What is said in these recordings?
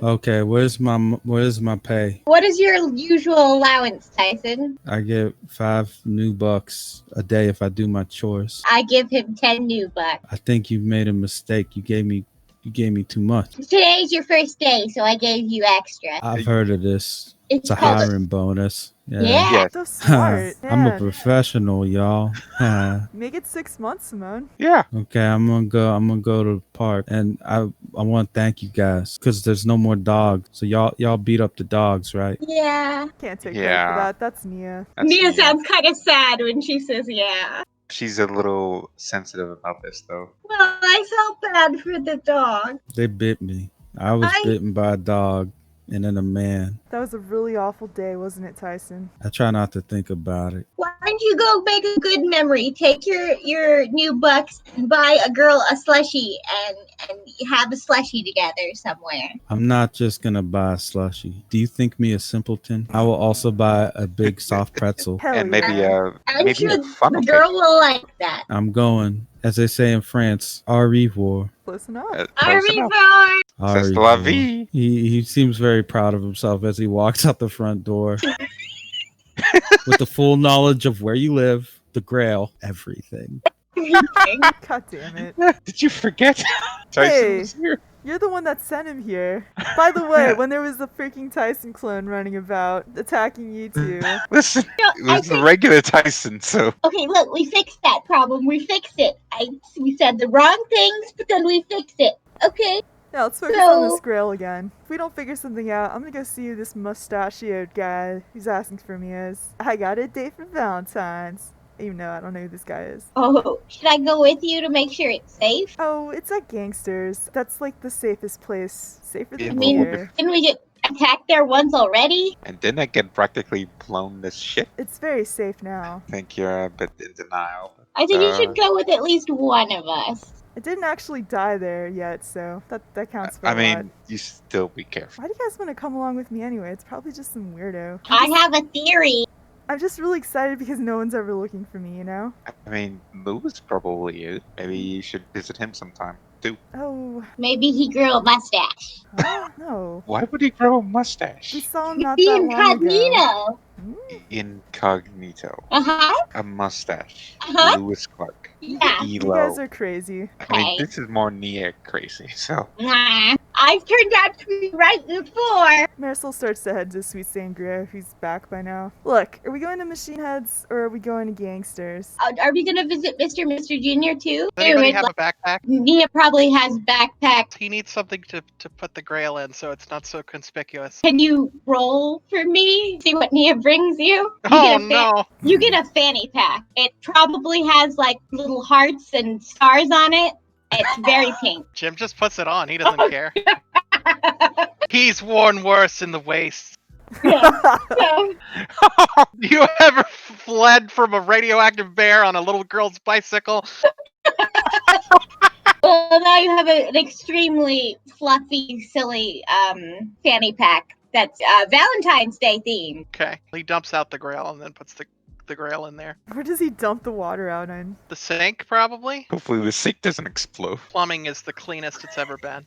Okay, where's my pay? What is your usual allowance, Tyson? I get $5 a day if I do my chores. I give him 10 new bucks. I think you made a mistake. You gave me too much. Today's your first day, so I gave you extra. I've heard of this. It's It's a called Yes. hiring bonus. Yeah. yeah. Yes. So smart. I'm a Man, professional, y'all. make it 6 months, Simone. Yeah. Okay, I'm gonna go to the park, and I want to thank you guys because there's no more dogs. So y'all beat up the dogs, right? Yeah. Can't take credit for Yeah. that. That's Nia. That's Mia Nia. sounds kind of sad when she says yeah. She's a little sensitive about this, though. Well, I felt bad for the dog. They bit me. I was I bitten by a dog and then a man. That was a really awful day, wasn't it, Tyson? I try not to think about it. Why don't you go make a good memory? Take your new bucks and buy a girl a slushie and have a slushie together somewhere. I'm not just gonna buy a slushie. Do you think me a simpleton? I will also buy a big soft pretzel. Hell And yeah. I'm maybe sure a funnel the cake. girl will like that. I'm going, as they say in France, au revoir. Close enough. Close enough. Arriva! Au C'est la revoir. vie. He seems very proud of himself as he walks out the front door with the full knowledge of where you live, the grail, everything. God damn it. Did you forget? Tyson Hey. was here. You're the one that sent him here. By the way, when there was the freaking Tyson clone running about, attacking you two. Listen, No, it was the regular Tyson, so Okay, look, we fixed that problem. We fixed it. We said the wrong things, but then we fixed it. Okay. Yeah, let's focus on this So- grail again. If we don't figure something out, I'm gonna go see who this mustachioed guy who's asking for me is. I got a date for Valentine's. Even though I don't know who this guy is. Oh, should I go with you to make sure it's safe? Oh, it's at Gangsters. That's like the safest place. Safer Yeah, than I mean- here. Didn't we get attacked there once already? and didn't I get practically blown to shit? It's very safe now. I think you're a bit in denial. I think you Uh, should go with at least one of us. It didn't actually die there yet, so that counts for I a mean, lot. you still be careful. Why do you guys want to come along with me anyway? It's probably just some weirdo. I have a theory. I'm just really excited because no one's ever looking for me, you know? I mean, Moo's probably it. Maybe you should visit him sometime too. Oh, Maybe he grew a mustache. huh? No. Why would he grow a We mustache? saw him not The that long ago. incognito. Incognito. Uh huh. A mustache. Uh-huh. Lewis Clark. Yeah. You Elo. guys are crazy. I mean, Okay. this is more Nia crazy, so. Nah. I've turned out to be right before. Marisol starts to head to Sweet Sangria, who's back by now. Look, are we going to Machine Heads or are we going to Gangsters? Are we gonna visit Mr. Junior too? Does anybody Dude, have a backpack? Nia probably has backpack. He needs something to put the grail in so it's not so conspicuous. Can you roll for me? See what Nia brings you? You Oh get a no! You get a fanny pack. It probably has like little hearts and stars on it. It's very pink. Jim just puts it on. He doesn't care. He's worn worse in the waist. So, You ever fled from a radioactive bear on a little girl's bicycle? well, now you have an extremely fluffy, silly fanny pack that's Valentine's Day themed. Okay. He dumps out the grail and then puts the grail in there. Where does he dump the water out in? The sink, probably? Hopefully the sink doesn't explode. Plumbing is the cleanest it's ever been.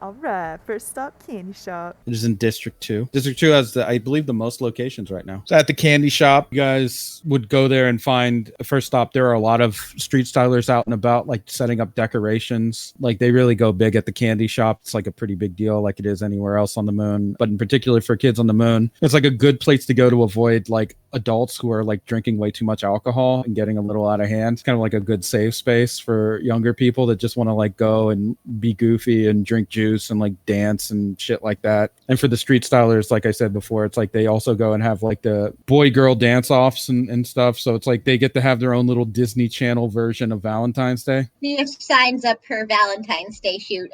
Alright, first stop, Candy Shop. It is in District 2. District 2 has, I believe, the most locations right now. So at the Candy Shop, you guys would go there and find, first stop, there are a lot of street stylers out and about, like setting up decorations. Like they really go big at the Candy Shop. It's like a pretty big deal, like it is anywhere else on the moon. But in particular for kids on the moon, it's like a good place to go to avoid like adults who are like drinking way too much alcohol and getting a little out of hand. It's kind of like a good safe space for younger people that just want to like go and be goofy and drink juice and like dance and shit like that. And for the street stylers, like I said before, it's like they also go and have like the boy girl dance offs and stuff. So it's like they get to have their own little Disney Channel version of Valentine's Day. Nia signs up her Valentine's Day suit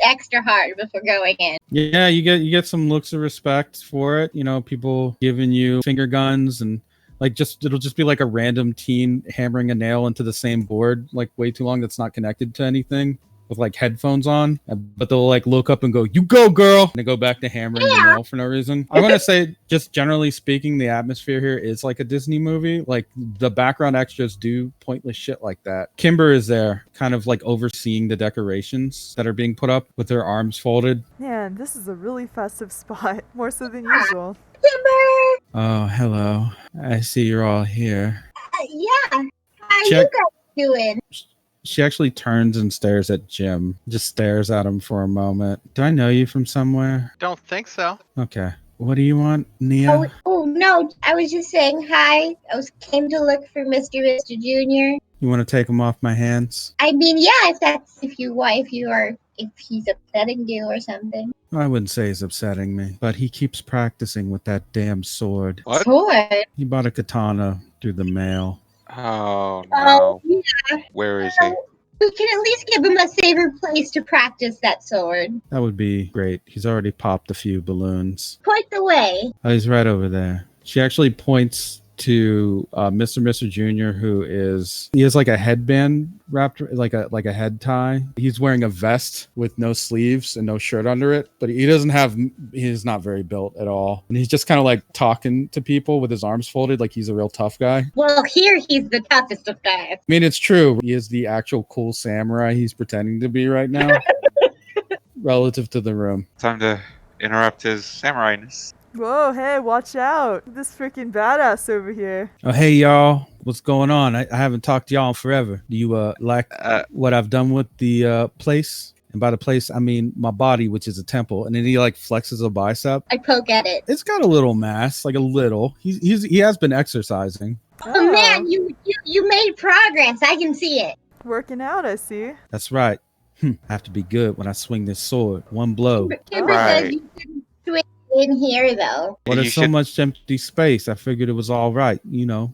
extra hard before going in. Yeah, you get some looks of respect for it. You know, people giving you finger guns and like it'll just be like a random teen hammering a nail into the same board like way too long that's not connected to anything. with like headphones on, but they'll like look up and go, "You go, girl," and they go back to hammering the nail for no reason. I want to say, just generally speaking, the atmosphere here is like a Disney movie. Like the background extras do pointless shit like that. Kimber is there, kind of like overseeing the decorations that are being put up with her arms folded. Man, this is a really festive spot, more so than usual. Timber! Oh, hello. I see you're all here. Yeah. How you Check. guys doing? She actually turns and stares at Jim. Just stares at him for a moment. Do I know you from somewhere? Don't think so. Okay. What do you want, Nia? Oh, no. I was just saying hi. Came to look for Mr. Jr. You want to take him off my hands? I mean, yeah, if he's upsetting you or something. I wouldn't say he's upsetting me, but he keeps practicing with that damn sword. What? Sword. He bought a katana through the mail. Oh Oh, no. yeah. Where is he? We can at least give him a safer place to practice that sword. That would be great. He's already popped a few balloons. Point the way. Oh, he's right over there. She actually points to Mr. Jr., he has like a headband wrapped, like a head tie. He's wearing a vest with no sleeves and no shirt under it, but he's not very built at all. And he's just kind of like talking to people with his arms folded like he's a real tough guy. Well, here he's the toughest of guys. I mean, it's true. He is the actual cool samurai he's pretending to be right now relative to the room. Time to interrupt his samurai-ness. Whoa, hey, watch out. This freaking badass over here. Oh, hey, y'all. What's going on? I haven't talked to y'all in forever. Do you like what I've done with the place? And by the place, I mean my body, which is a temple. And then he like flexes a bicep. I poke at it. It's got a little mass, like a little. He has been exercising. Oh, man, you made progress. I can see it. Working out, I see. That's right. I have to be good when I swing this sword. One blow. Kimber says you shouldn't swing in here, though. Well, You there's so should- much empty space. I figured it was all right, you know.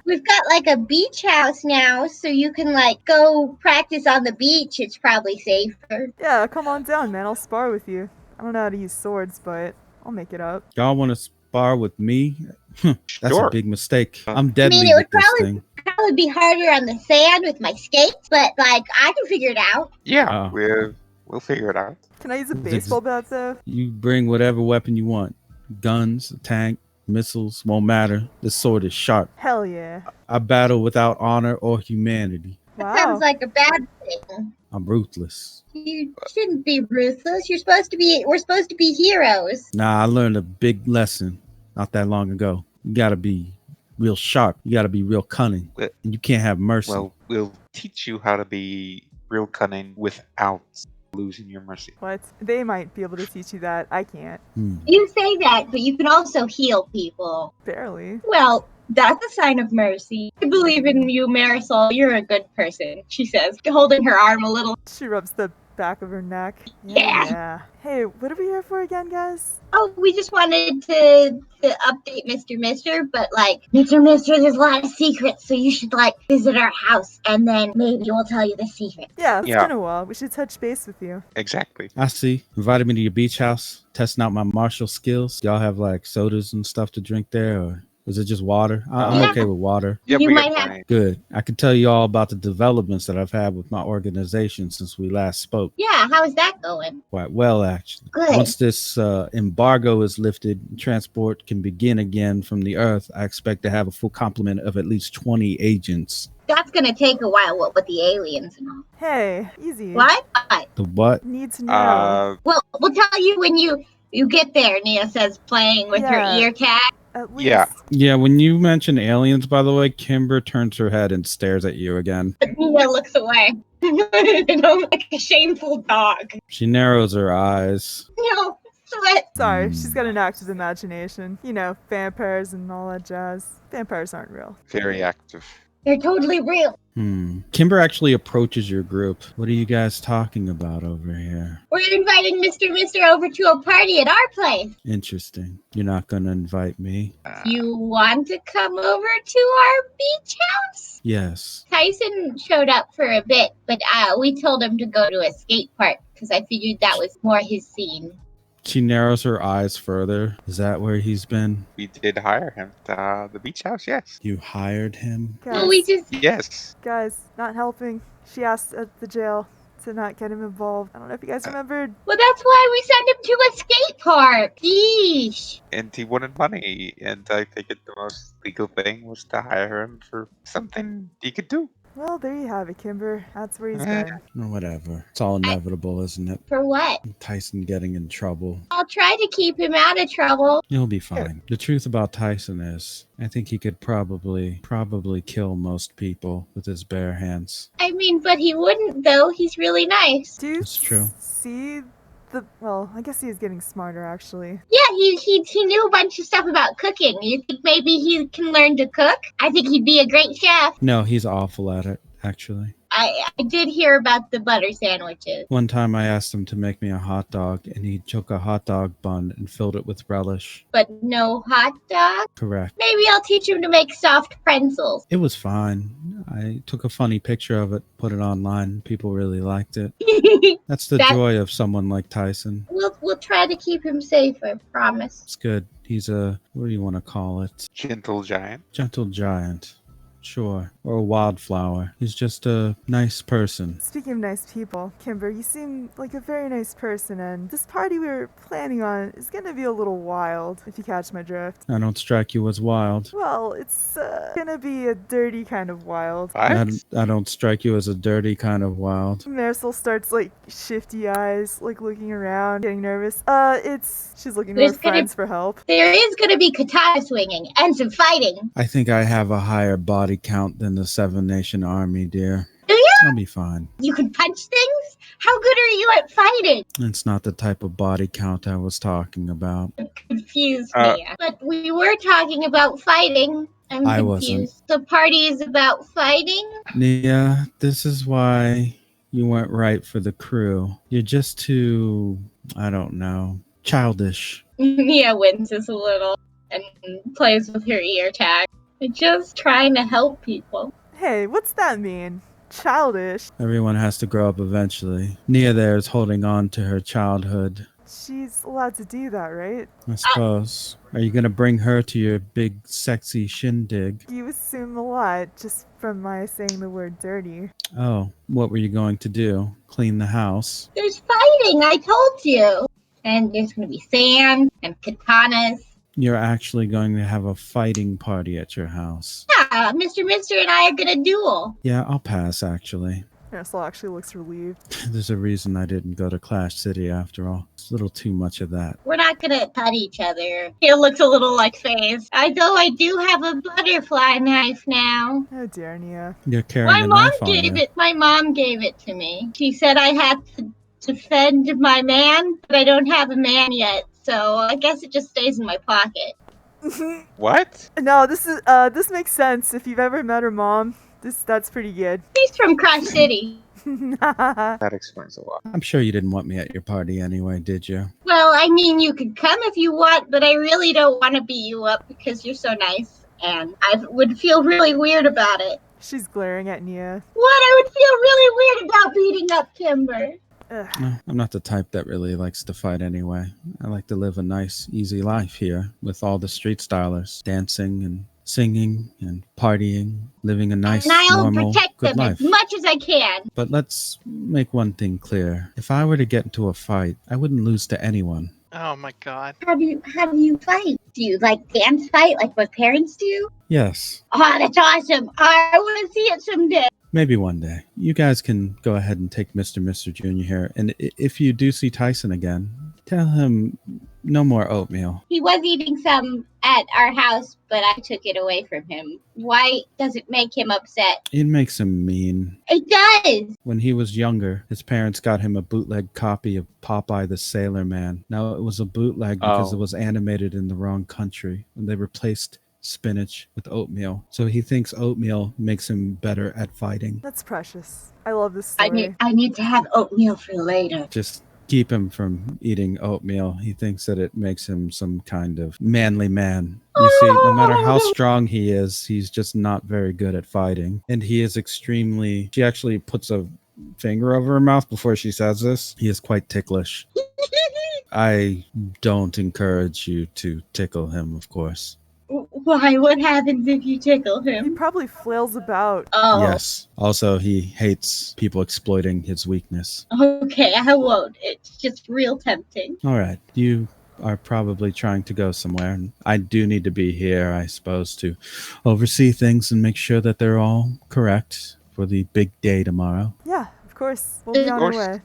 We've got like a beach house now, so you can like go practice on the beach. It's probably safer. Yeah, come on down, man. I'll spar with you. I don't know how to use swords, but I'll make it up. Y'all want to spar with me? That's Sure. a big mistake. I'm deadly it would with this thing. Probably be harder on the sand with my skates, but like I can figure it out. Yeah, Oh. we'll figure it out. Can I use a baseball bat, though? You bring whatever weapon you want. Guns, a tank, missiles, won't matter. This sword is sharp. Hell yeah. I battle without honor or humanity. That Wow. sounds like a bad thing. I'm ruthless. You shouldn't be ruthless. We're supposed to be heroes. Nah, I learned a big lesson not that long ago. You gotta be real sharp. You gotta be real cunning. Well- And you can't have mercy. Well, we'll teach you how to be real cunning without losing your mercy. What? They might be able to teach you that. I can't. You say that, but you can also heal people. Barely. Well, that's a sign of mercy. I believe in you, Marisol. You're a good person, she says, holding her arm a little. She rubs the back of her neck. Yeah. Hey, what are we here for again, guys? Oh, we just wanted to update Mr. but like, Mr. there's a lot of secrets, so you should like visit our house and then maybe we'll tell you the secret. Yeah, it's Yeah. been a while. We should touch base with you. Exactly. I see. Invited me to your beach house, testing out my martial skills. Y'all have like sodas and stuff to drink there, or is it just water? I'm Yeah. okay with water. Yep, You we might got have- plenty. Good. I can tell you all about the developments that I've had with my organization since we last spoke. Yeah, how is that going? Quite well, actually. Good. Once this embargo is lifted, transport can begin again from the Earth. I expect to have a full complement of at least 20 agents. That's gonna take a while, what with the aliens and all. Hey, easy. What? The what? Need to know. Well, we'll tell you when you get there, Nia says, playing with Yeah. her ear tag. At least. Yeah. Yeah, when you mention aliens, by the way, Kimber turns her head and stares at you again. But Nia looks away. I'm like a shameful dog. She narrows her eyes. No, sweat. Sorry, she's got an active imagination. You know, vampires and all that jazz. Vampires aren't real. Very active. They're totally real. Kimber actually approaches your group. What are you guys talking about over here? We're inviting Mr. over to a party at our place. Interesting. You're not going to invite me? You want to come over to our beach house? Yes. Tyson showed up for a bit, but we told him to go to a skate park because I figured that was more his scene. She narrows her eyes further. Is that where he's been? We did hire him at the beach house, yes. You hired him? Well, we Guys, just Yes. guys, not helping. She asked at the jail to not get him involved. I don't know if you guys remembered. well, that's why we sent him to a skate park. Yeesh. And he wanted money, and I figured the most legal thing was to hire him for something he could do. Well, there you have it, Kimber. That's where he's Eh. been. Or whatever. It's all inevitable, isn't it? For what? Tyson getting in trouble. I'll try to keep him out of trouble. He'll be fine. The truth about Tyson is, I think he could probably kill most people with his bare hands. I mean, but he wouldn't, though. He's really nice. Do you That's true. see the... Well, I guess he's getting smarter, actually. Yeah, he knew a bunch of stuff about cooking. You think maybe he can learn to cook? I think he'd be a great chef. No, he's awful at it, actually. I did hear about the butter sandwiches. One time I asked him to make me a hot dog, and he took a hot dog bun and filled it with relish. But no hot dog? Correct. Maybe I'll teach him to make soft pretzels. It was fine. I took a funny picture of it, put it online. People really liked it. That's the That- joy of someone like Tyson. We'll try to keep him safe, I promise. It's good. He's a, what do you want to call it? Gentle giant. Gentle giant. Sure. Or a wildflower. He's just a nice person. Speaking of nice people, Kimber, you seem like a very nice person, and this party we were planning on is gonna be a little wild, if you catch my drift. I don't strike you as wild. Well, it's gonna be a dirty kind of wild. What? I don't strike you as a dirty kind of wild. Marisol starts like shifty eyes, like looking around, getting nervous. She's looking to There's her gonna- friends for help. There is going to be katana swinging and some fighting. I think I have a higher body count than the Seven Nation Army, dear. Do you? I'll be fine. You can punch things? How good are you at fighting? It's not the type of body count I was talking about. Confused me. But we were talking about fighting. I'm I confused. wasn't. The party is about fighting? Nia, this is why you weren't right for the crew. You're just too, I don't know, childish. Mia winces a little and plays with her ear tag. I'm just trying to help people. Hey, what's that mean? Childish. Everyone has to grow up eventually. Nia there is holding on to her childhood, She's allowed to do that, right? I suppose. Are you going to bring her to your big, sexy shindig? You assume a lot just from my saying the word dirty. Oh, what were you going to do? Clean the house? There's fighting, I told you. And there's going to be sand and katanas. You're actually going to have a fighting party at your house. Yeah, Mr. Mister and I are going to duel. Yeah, I'll pass, actually. Marisol actually looks relieved. There's a reason I didn't go to Clash City after all. It's a little too much of that. We're not going to cut each other. He looks a little like Faze. Although I do have a butterfly knife now. Oh dear, Nia. You're carrying a knife on you. My mom gave it to me. She said I had to defend my man, but I don't have a man yet. So I guess it just stays in my pocket. What? No, this makes sense. If you've ever met her mom, that's pretty good. He's from Crush City. That explains a lot. I'm sure you didn't want me at your party anyway, did you? Well, I mean, you could come if you want, but I really don't want to beat you up because you're so nice. And I would feel really weird about it. She's glaring at Nia. What? I would feel really weird about beating up Kimber. Ugh. No, I'm not the type that really likes to fight anyway. I like to live a nice, easy life here with all the street stylers, dancing and singing and partying, living a nice, And I'll normal, protect good them life. as much as I can. But let's make one thing clear. If I were to get into a fight, I wouldn't lose to anyone. Oh my god. How do you fight? Do you like dance fight like what parents do? Yes, Oh, that's awesome. I want to see it someday. maybe one day. You guys can go ahead and take Mr. Jr. here. And if you do see Tyson again, tell him no more oatmeal. He was eating some at our house, but I took it away from him. Why does it make him upset? It makes him mean. It does. When he was younger, his parents got him a bootleg copy of Popeye the Sailor Man. Now, it was a bootleg because Oh. it was animated in the wrong country, and they replaced spinach with oatmeal. So he thinks oatmeal makes him better at fighting. That's precious. I love this story. I need to have oatmeal for later. Just keep him from eating oatmeal. He thinks that it makes him some kind of manly man. You see, no matter how strong he is, he's just not very good at fighting. And he is extremely... She actually puts a finger over her mouth before she says this. He is quite ticklish. I don't encourage you to tickle him, of course. Why? What happens if you tickle He him? probably flails about. Oh, Yes. Also, he hates people exploiting his weakness. okay, I won't. It's just real tempting. All right. You are probably trying to go somewhere, and I do need to be here, I suppose, to oversee things and make sure that they're all correct for the big day tomorrow. Yeah, of course. We'll be Of on our course. way.